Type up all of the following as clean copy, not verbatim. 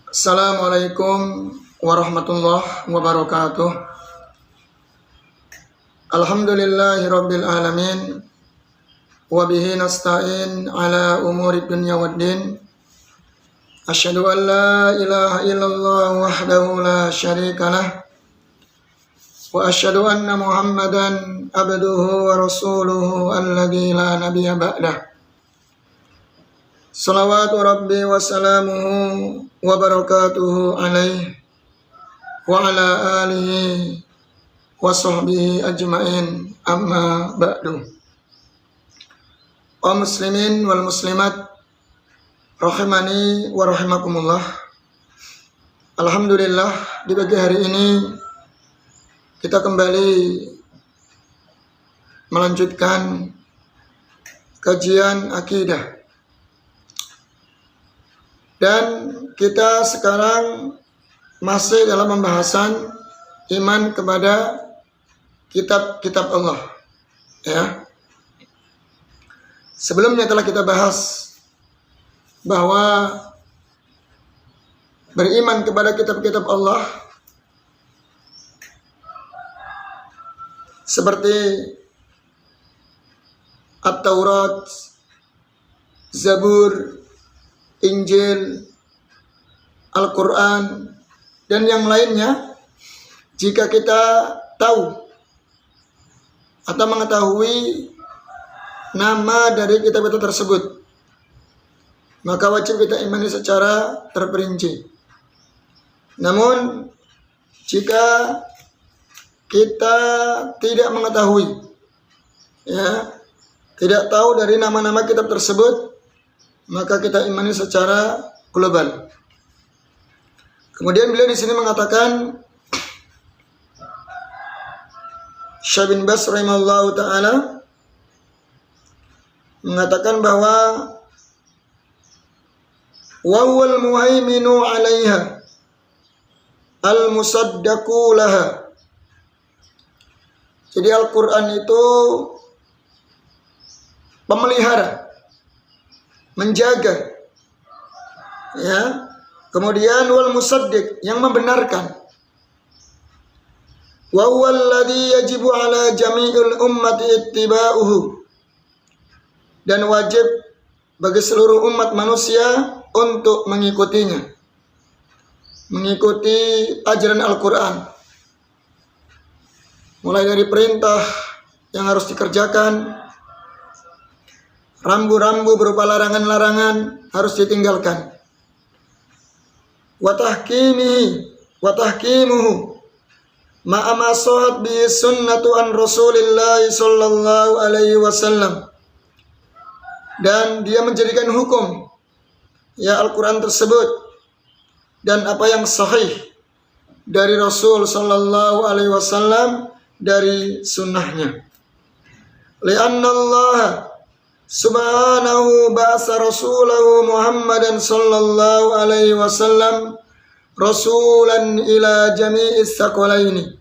Assalamualaikum warahmatullahi wabarakatuh. Alhamdulillahirabbil alamin wa bihi nasta'in ala umuri dunya waddin. Asyhadu an la ilaha illallah wahdahu la syarikalah wa asyhadu anna Muhammadan abduhu wa rasuluhu alladzi la nabiyya ba'dah. Salawatu Rabbi wa salamuhu wa barakatuhu alaih wa ala alihi wa sahbihi ajma'in amma ba'du. Kaum muslimin wal muslimat rahimani wa rahimakumullah. Alhamdulillah, di pagi hari ini kita kembali melanjutkan kajian akidah. Dan kita sekarang masih dalam pembahasan iman kepada kitab-kitab Allah. Ya. Sebelumnya telah kita bahas bahwa beriman kepada kitab-kitab Allah seperti At-Taurat, Zabur, Injil, Al-Quran, dan yang lainnya, jika kita tahu atau mengetahui nama dari kitab-kitab tersebut, maka wajib kita imani secara terperinci. Namun, jika kita tidak mengetahui, tidak tahu dari nama-nama kitab tersebut, maka kita imani secara global. Kemudian beliau di sini mengatakan, Syekh bin Baz rahimahullahu taala mengatakan bahwa wa huwal muhaiminu 'alaiha al-musaddaqu laha. Jadi Al-Qur'an itu pemelihara, menjaga, kemudian wal musaddiq, yang membenarkan. Wa huwa alladhi yajibu ala jami'il ummati ittiba'uhu, dan wajib bagi seluruh umat manusia untuk mengikutinya, mengikuti ajaran Al-Quran, mulai dari perintah yang harus dikerjakan, rambu-rambu berupa larangan-larangan harus ditinggalkan. Wa tahkimuhu ma'a ma shahat bi sunnatu an Rasulillah sallallahu alaihi wasallam, dan dia menjadikan hukum Al-Quran tersebut dan apa yang sahih dari Rasul sallallahu alaihi wasallam dari sunnahnya. Li'anna Allah Subhanahu ba'asa rasulahu Muhammadan sallallahu alaihi wasallam rasulan ila jami'is saqalaini.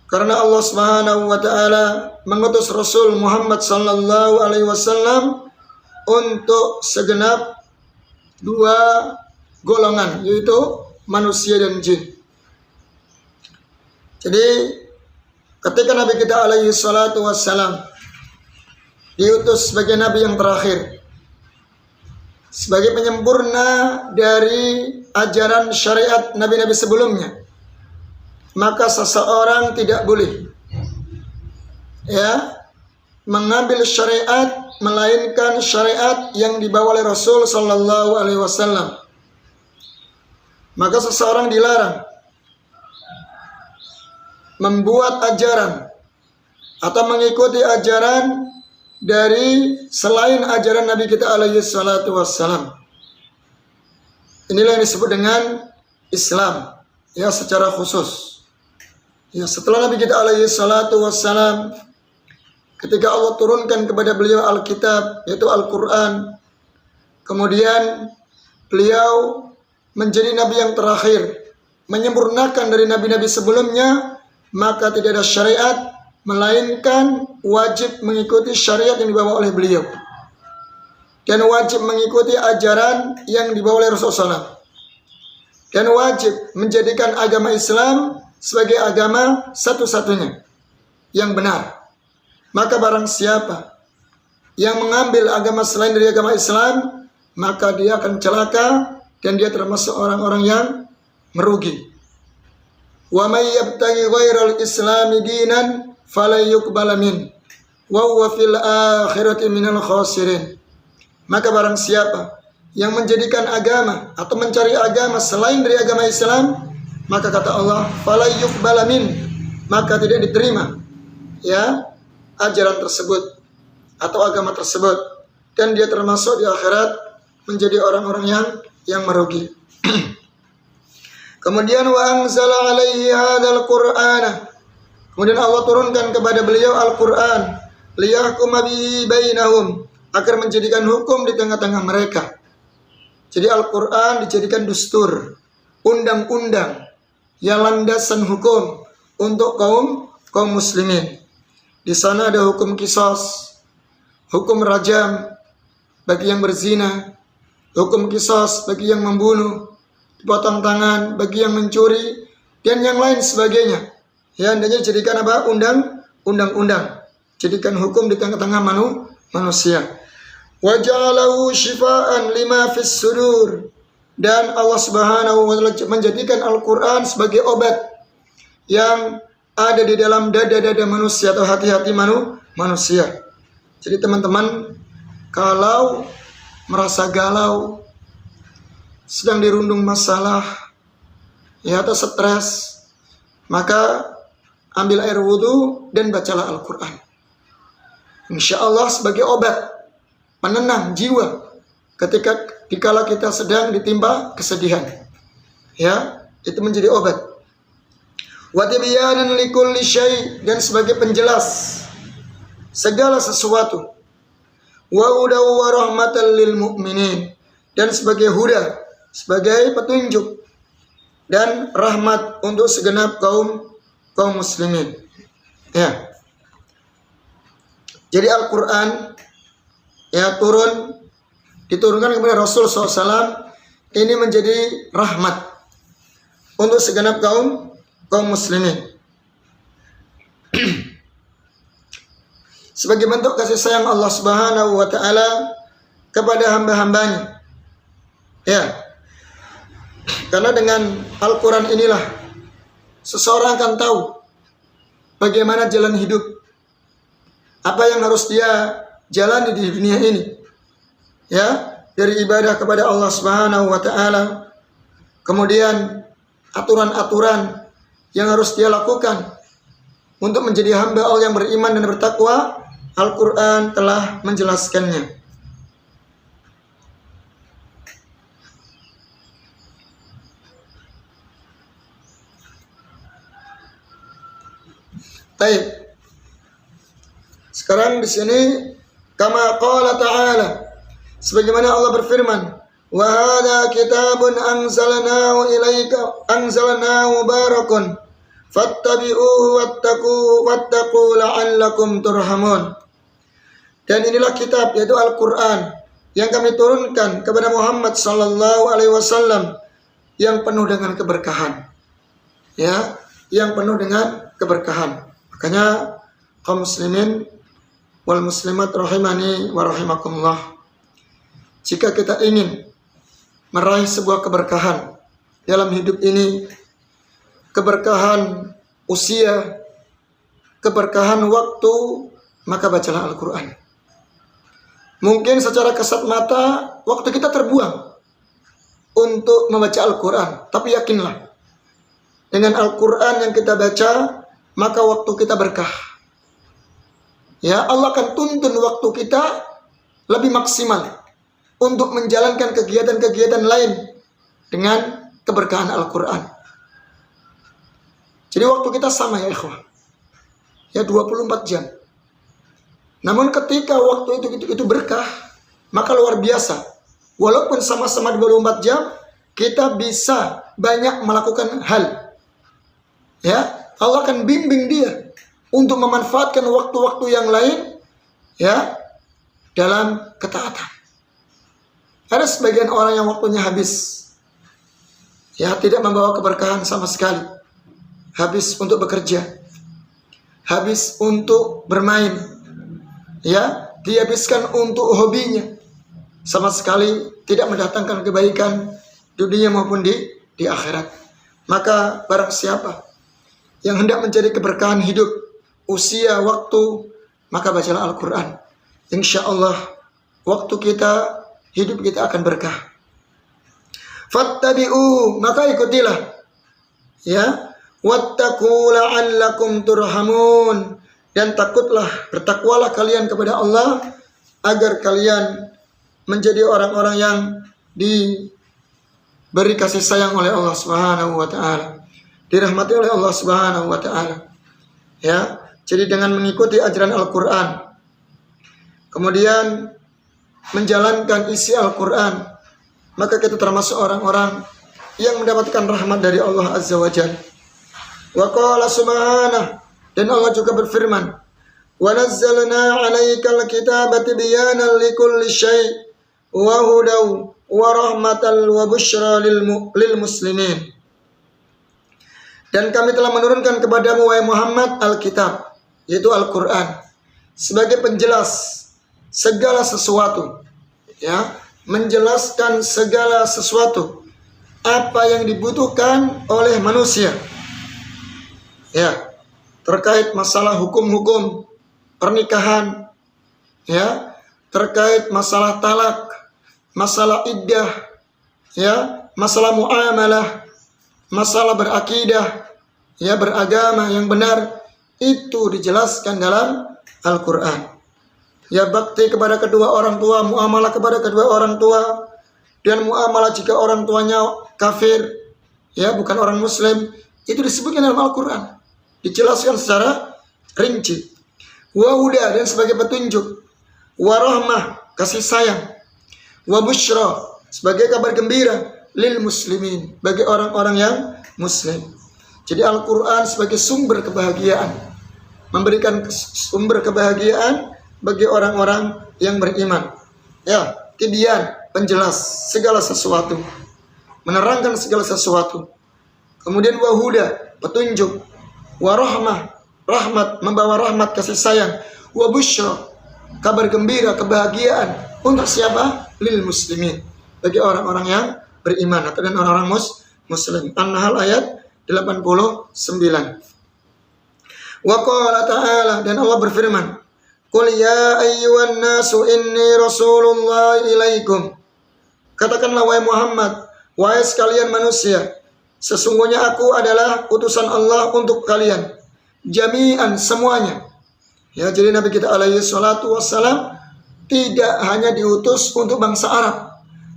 Karena Allah Subhanahu wa taala mengutus Rasul Muhammad sallallahu alaihi wasallam untuk segenap dua golongan, yaitu manusia dan jin. Jadi ketika Nabi kita alaihi salatu wassalam diutus sebagai nabi yang terakhir, sebagai penyempurna dari ajaran syariat nabi-nabi sebelumnya, maka seseorang tidak boleh mengambil syariat melainkan syariat yang dibawa oleh Rasul sallallahu alaihi wasallam. Maka seseorang dilarang membuat ajaran atau mengikuti ajaran dari selain ajaran Nabi kita alaihi salatu wassalam. Inilah yang disebut dengan Islam, secara khusus. Setelah Nabi kita alaihi salatu wassalam, ketika Allah turunkan kepada beliau Alkitab, yaitu Al-Quran, kemudian beliau menjadi Nabi yang terakhir, menyempurnakan dari Nabi-Nabi sebelumnya, maka tidak ada syariat melainkan wajib mengikuti syariat yang dibawa oleh beliau. dan wajib mengikuti ajaran yang dibawa oleh Rasulullah SAW. dan wajib menjadikan agama Islam sebagai agama satu-satunya yang benar. Maka barang siapa yang mengambil agama selain dari agama Islam, maka dia akan celaka dan dia termasuk orang-orang yang merugi. Wa may yabtaghi ghairal islami dinan falan yuqbala min wa huwa fil akhirati minal khasirin. Maka barang siapa yang menjadikan agama atau mencari agama selain dari agama Islam, maka kata Allah, falan yuqbala min, maka tidak diterima ya ajaran tersebut atau agama tersebut, dan dia termasuk di akhirat menjadi orang-orang yang merugi. Kemudian wa anzala alaihi hadzal qur'ana, kemudian Allah turunkan kepada beliau Al-Qur'an, liyahkuma bihi bainahum, agar menjadikan hukum di tengah-tengah mereka. Jadi Al-Qur'an dijadikan dustur, undang-undang yang landasan hukum untuk kaum muslimin. Di sana ada hukum qisas, hukum rajam bagi yang berzina, hukum qisas bagi yang membunuh, potong tangan bagi yang mencuri, dan yang lain sebagainya. Ya, hendaknya jadikan apa? Undang-undang. Jadikan hukum di tengah-tengah manusia. Wa ja'alahu shifaan lima fis sudur. Dan Allah Subhanahu wa taala menjadikan Al-Qur'an sebagai obat yang ada di dalam dada-dada manusia atau hati-hati manusia. Jadi teman-teman, kalau merasa galau, sedang dirundung masalah, ya, atau stres, maka ambil air wudhu dan bacalah Al-Quran. Insya Allah sebagai obat penenang jiwa dikala kita sedang ditimpa kesedihan, ya, itu menjadi obat. Wa tibyanan likulli syai', dan sebagai penjelas segala sesuatu. Wa hudaw wa rahmatan lil mu'minin, dan sebagai huda, sebagai petunjuk dan rahmat untuk segenap kaum muslimin. Ya. Jadi Al-Qur'an ya diturunkan kepada Rasul SAW, ini menjadi rahmat untuk segenap kaum muslimin. Sebagai bentuk kasih sayang Allah Subhanahu wa taala kepada hamba-hambanya. Ya. Karena dengan Al-Quran inilah seseorang akan tahu bagaimana jalan hidup, apa yang harus dia jalani di dunia ini, ya, dari ibadah kepada Allah Subhanahu wa taala, kemudian aturan-aturan yang harus dia lakukan untuk menjadi hamba Allah yang beriman dan bertakwa. Al-Quran telah menjelaskannya. Baik. Sekarang di sini kama qala ta'ala, sebagaimana Allah berfirman, wa hadza kitabun anzalnahu mubarakun fattabi'uhu wattaqu la'allakum turhamun. Dan inilah kitab, yaitu Al-Quran, yang kami turunkan kepada Muhammad sallallahu alaihi wasallam, yang penuh dengan keberkahan. Ya, yang penuh dengan keberkahan. Makanya kaum muslimin wal muslimat rahimani wa rahimakumullah, jika kita ingin meraih sebuah keberkahan dalam hidup ini, keberkahan usia, keberkahan waktu, maka bacalah Al-Quran. Mungkin secara kasat mata waktu kita terbuang untuk membaca Al-Quran, tapi yakinlah dengan Al-Quran yang kita baca, maka waktu kita berkah. Ya, Allah akan tuntun waktu kita lebih maksimal untuk menjalankan kegiatan-kegiatan lain dengan keberkahan Al-Quran. Jadi waktu kita sama ya ikhwah, ya 24 jam. Namun ketika waktu itu berkah, maka luar biasa. Walaupun sama-sama 24 jam, kita bisa banyak melakukan hal. Ya, Allah akan bimbing dia untuk memanfaatkan waktu-waktu yang lain, ya, dalam ketaatan. Ada sebagian orang yang waktunya habis, ya tidak membawa keberkahan sama sekali. Habis untuk bekerja, habis untuk bermain, ya dihabiskan untuk hobinya, sama sekali tidak mendatangkan kebaikan di dunia maupun di akhirat. Maka barang siapa yang hendak mencari keberkahan hidup, usia, waktu, maka bacalah Al-Quran. Insya Allah waktu kita, hidup kita akan berkah. Fattabi'u, maka ikutilah, ya. Wattaqu la'allakum turhamun, dan takutlah, bertakwalah kalian kepada Allah agar kalian menjadi orang-orang yang diberi kasih sayang oleh Allah Subhanahu wa taala, dirahmati oleh Allah Subhanahu wa taala. Ya, jadi dengan mengikuti ajaran Al-Qur'an, kemudian menjalankan isi Al-Qur'an, maka kita termasuk orang-orang yang mendapatkan rahmat dari Allah Azza wa Jalla. Wa qala subhanahu, dan Allah juga berfirman, wa nazzalna 'alaikal kitaba tibyanan likulli syai' wa hudaw wa rahmatan wa busyra lil muslimin. Dan kami telah menurunkan kepadamu wahai Muhammad Alkitab, yaitu Al-Qur'an, sebagai penjelas segala sesuatu, ya, menjelaskan segala sesuatu apa yang dibutuhkan oleh manusia, ya, terkait masalah hukum-hukum pernikahan, ya, terkait masalah talak, masalah iddah, ya, masalah muamalah, masalah berakidah, ya, beragama yang benar, itu dijelaskan dalam Al-Qur'an. Ya, bakti kepada kedua orang tua, muamalah kepada kedua orang tua, dan muamalah jika orang tuanya kafir, ya, bukan orang muslim, itu disebutkan dalam Al-Qur'an, dijelaskan secara rinci. Wa huda, dan sebagai petunjuk, wa rahmah, kasih sayang, wa busyra, sebagai kabar gembira, lil muslimin, bagi orang-orang yang muslim. Jadi Al-Qur'an sebagai sumber kebahagiaan, memberikan sumber kebahagiaan bagi orang-orang yang beriman. Ya, tibyan, penjelas segala sesuatu, menerangkan segala sesuatu. Kemudian wa huda, petunjuk, wa rahmah, rahmat, membawa rahmat, kasih sayang, wa busyra, kabar gembira, kebahagiaan untuk siapa? Lil muslimin, bagi orang-orang yang beriman atau dan orang-orang muslim. An-Nahl ayat 89. Wa qala ta'ala, dan Allah berfirman, qul ya ayyuhan nasu inni rasulullah ilaikum. Katakanlah wahai Muhammad, wahai sekalian manusia, sesungguhnya aku adalah utusan Allah untuk kalian, jami'an, semuanya. Ya, jadi Nabi kita alaihi salatu wassalam tidak hanya diutus untuk bangsa Arab,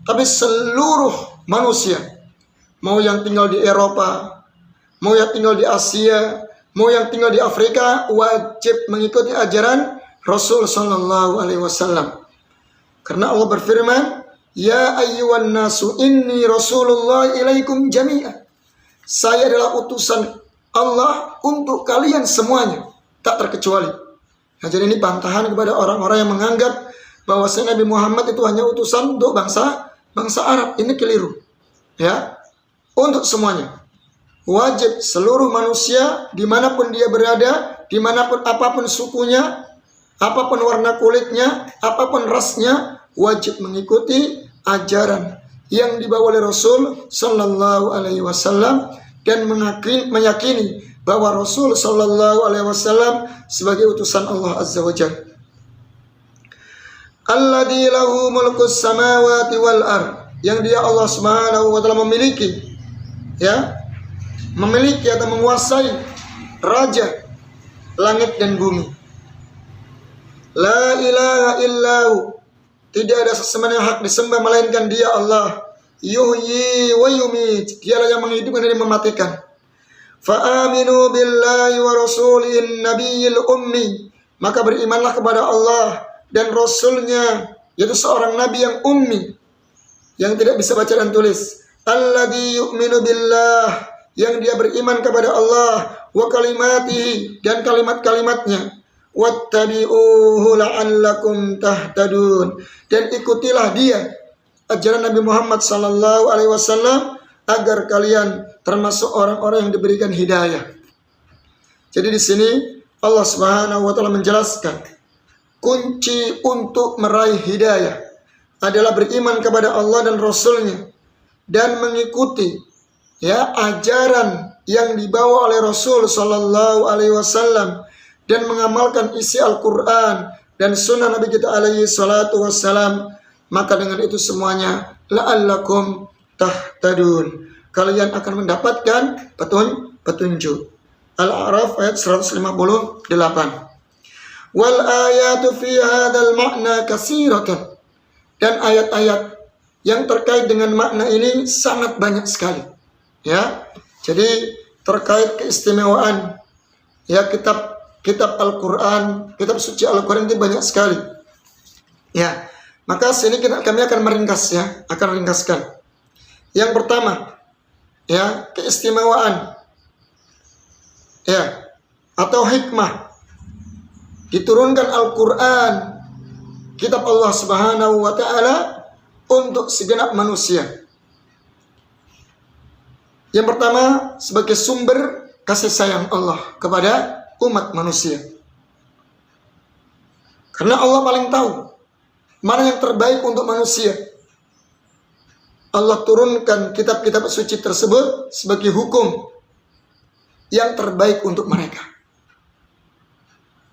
tapi seluruh manusia, mau yang tinggal di Eropa, mau yang tinggal di Asia, mau yang tinggal di Afrika, wajib mengikuti ajaran Rasul sallallahu alaihi wasallam. Karena Allah berfirman, ya ayyuhan nasu inni rasulullah ilaikum jami'an. Saya adalah utusan Allah untuk kalian semuanya, tak terkecuali. Nah, jadi ini bantahan kepada orang-orang yang menganggap bahwa Nabi Muhammad itu hanya utusan untuk bangsa Arab. Ini keliru. Ya, untuk semuanya. Wajib seluruh manusia, dimanapun dia berada, dimanapun apapun sukunya, apapun warna kulitnya, apapun rasnya, wajib mengikuti ajaran yang dibawa oleh Rasul sallallahu alaihi wasallam, dan meyakini bahwa Rasul sallallahu alaihi wasallam sebagai utusan Allah Azza wa Jalla. Alladzi lahu mulkus samawati wal ard, yang dia Allah Subhanahu wa taala memiliki, ya, memiliki atau menguasai raja langit dan bumi. La ilaha illahu, tidak ada sesembahan yang hak disembah melainkan Dia Allah. Yuhyi wa yumit, Dialah yang menghidupkan dan mematikan. Fa aminu billahi wa rasulihin nabiyil ummi, maka berimanlah kepada Allah dan Rasulnya, yaitu seorang nabi yang ummi, yang tidak bisa baca dan tulis. Alladzi yu'minu billah, yang dia beriman kepada Allah, wa kalimatihi, dan kalimat-kalimatnya. Wattabi'uhu la'allakum tahtadun, dan ikutilah dia, ajaran Nabi Muhammad sallallahu alaihi wasallam, agar kalian termasuk orang-orang yang diberikan hidayah. Jadi di sini Allah Subhanahu wa taala menjelaskan kunci untuk meraih hidayah adalah beriman kepada Allah dan Rasul-Nya dan mengikuti ajaran yang dibawa oleh Rasul sallallahu alaihi wasallam dan mengamalkan isi Al-Qur'an dan sunnah Nabi kita alaihi salatu wassalam. Maka dengan itu semuanya la'allakum tahtadun, kalian akan mendapatkan petunjuk. Al-A'raf ayat 158. Wal ayatu fi hadzal ma'na katsiratan, dan ayat-ayat yang terkait dengan makna ini sangat banyak sekali. Jadi terkait keistimewaan kitab Al-Qur'an, kitab suci Al-Qur'an itu banyak sekali. Maka sini kami akan ringkaskan. Yang pertama, keistimewaan atau hikmah diturunkan Al-Qur'an, kitab Allah Subhanahu wa taala untuk segenap manusia. Yang pertama, sebagai sumber kasih sayang Allah kepada umat manusia. Karena Allah paling tahu mana yang terbaik untuk manusia. Allah turunkan kitab-kitab suci tersebut sebagai hukum yang terbaik untuk mereka.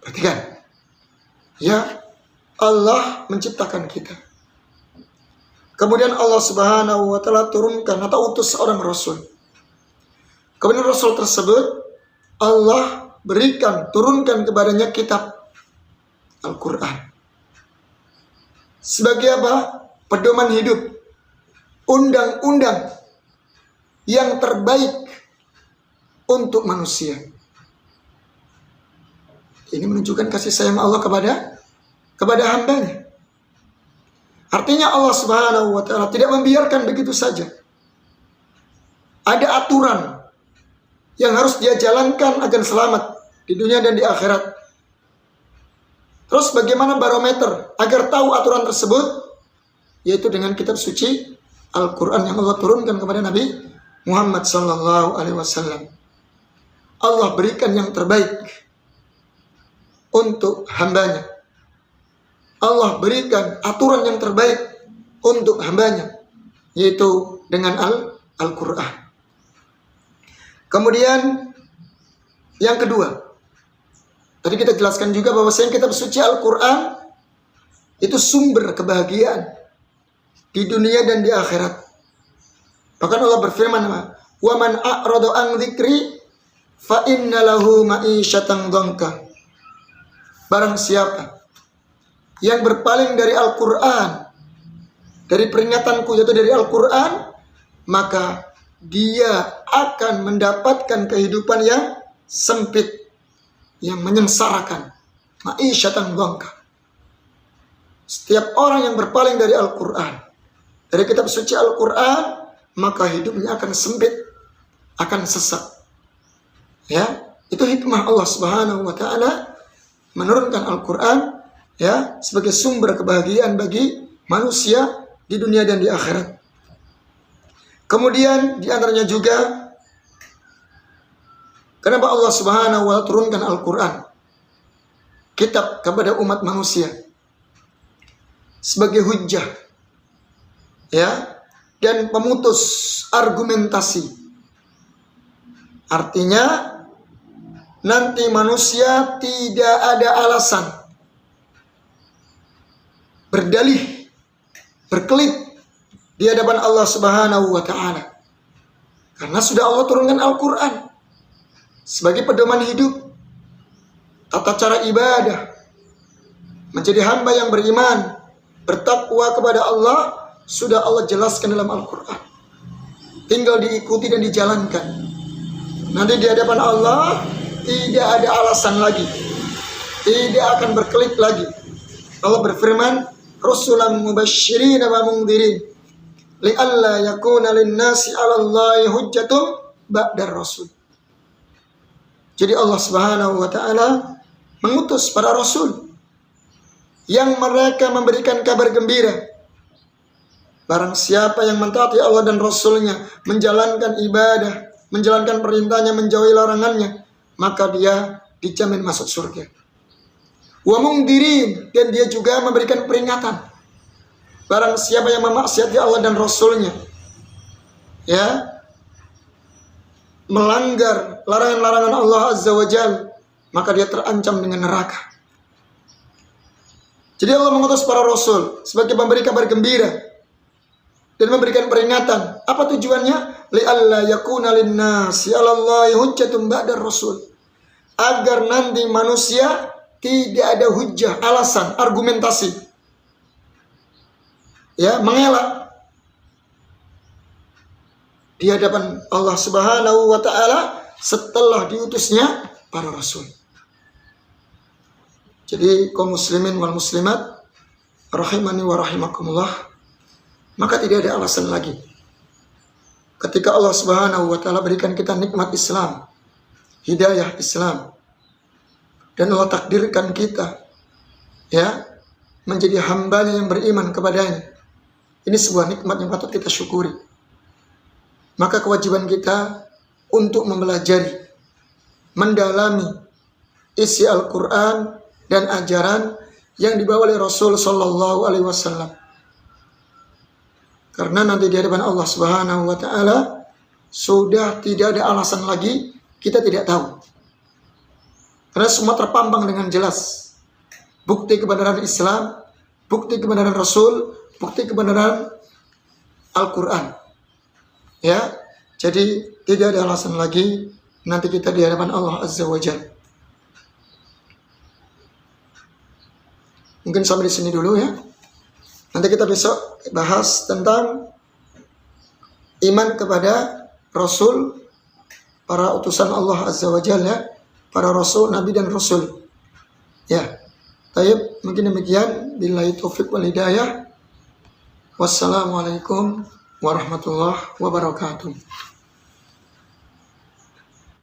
Perhatikan. Allah menciptakan kita. Kemudian Allah Subhanahu wa taala turunkan atau utus seorang rasul. Kemudian rasul tersebut Allah turunkan kepadanya kitab Al-Qur'an. Sebagai apa? Pedoman hidup, undang-undang yang terbaik untuk manusia. Ini menunjukkan kasih sayang Allah kepada hambanya. Artinya Allah Subhanahu wa taala tidak membiarkan begitu saja. Ada aturan yang harus dia jalankan agar selamat di dunia dan di akhirat. Terus bagaimana barometer agar tahu aturan tersebut? Yaitu dengan kitab suci Al-Quran yang Allah turunkan kepada Nabi Muhammad sallallahu alaihi wasallam. Allah berikan yang terbaik untuk hambanya. Allah berikan aturan yang terbaik untuk hambanya, yaitu dengan Al-Quran. Kemudian yang kedua, tadi kita jelaskan juga bahwasanya kitab suci Al-Quran itu sumber kebahagiaan di dunia dan di akhirat. Bahkan Allah berfirman, "Wa man a'rada an dzikri fa inna lahu ma'isyatan dhanka." Barang siapa yang berpaling dari Al-Quran, dari peringatanku yaitu dari Al-Quran, maka dia akan mendapatkan kehidupan yang sempit, yang menyengsarakan. Ma'isyatan dhanka. Setiap orang yang berpaling dari Al-Quran, dari kitab suci Al-Quran, maka hidupnya akan sempit, akan sesak. Itu hikmah Allah Subhanahu wa taala menurunkan Al-Quran sebagai sumber kebahagiaan bagi manusia di dunia dan di akhirat. Kemudian di antaranya juga kenapa Allah Subhanahu wa taala turunkan Al-Quran, kitab kepada umat manusia, sebagai hujjah dan pemutus argumentasi. Artinya nanti manusia tidak ada alasan berdalih, berkelit di hadapan Allah Subhanahu wa taala. Karena sudah Allah turunkan Al-Quran sebagai pedoman hidup, tata cara ibadah, menjadi hamba yang beriman, bertakwa kepada Allah, sudah Allah jelaskan dalam Al-Quran. Tinggal diikuti dan dijalankan. Nanti di hadapan Allah tidak ada alasan lagi, tidak akan berkelit lagi. Allah berfirman, "Rasulan mubasysyirin wa mundhirin li'alla yakuna lin-nasi 'alallahi hujjatum ba'dar rasul." Jadi Allah Subhanahu wa taala mengutus para rasul yang mereka memberikan kabar gembira Barang siapa yang mentaati Allah dan Rasulnya, menjalankan ibadah, menjalankan perintahnya, menjauhi larangannya, maka dia dijamin masuk surga. Wa mungdirin, dan dia juga memberikan peringatan. Barang siapa yang memaksiati Allah dan Rasulnya, ya, melanggar larangan-larangan Allah Azza wa Jalla, maka dia terancam dengan neraka. Jadi Allah mengutus para rasul sebagai pemberi kabar gembira dan memberikan peringatan. Apa tujuannya? Li'alla yakuna linnasi 'alallahi hujjatun ba'dar rasul. Agar nanti manusia tidak ada hujjah, alasan, argumentasi, ya, mengelak di hadapan Allah Subhanahu wa taala setelah diutusnya para rasul. Jadi kaum muslimin wal muslimat rahimani wa rahimakumullah, maka tidak ada alasan lagi ketika Allah Subhanahu wa taala berikan kita nikmat Islam, hidayah Islam, dan Allah takdirkan kita, ya, menjadi hamba-Nya yang beriman kepadanya. Ini sebuah nikmat yang patut kita syukuri. Maka kewajiban kita untuk mempelajari, mendalami isi Al-Quran dan ajaran yang dibawa oleh Rasul Sallallahu Alaihi Wasallam. Karena nanti di hadapan Allah Subhanahu Wa Taala sudah tidak ada alasan lagi kita tidak tahu. Karena semua terpampang dengan jelas. Bukti kebenaran Islam, bukti kebenaran Rasul, bukti kebenaran Al-Quran. Ya, jadi tidak ada alasan lagi nanti kita di hadapan Allah Azza wa Jalla. Mungkin sampai di sini dulu ya. Nanti kita besok bahas tentang iman kepada Rasul, para utusan Allah Azza wa Jalla, para Rasul, Nabi dan Rasul. Ya, taib, mungkin demikian. Billahi taufiq wal hidayah. Wassalamualaikum warahmatullahi wabarakatuh.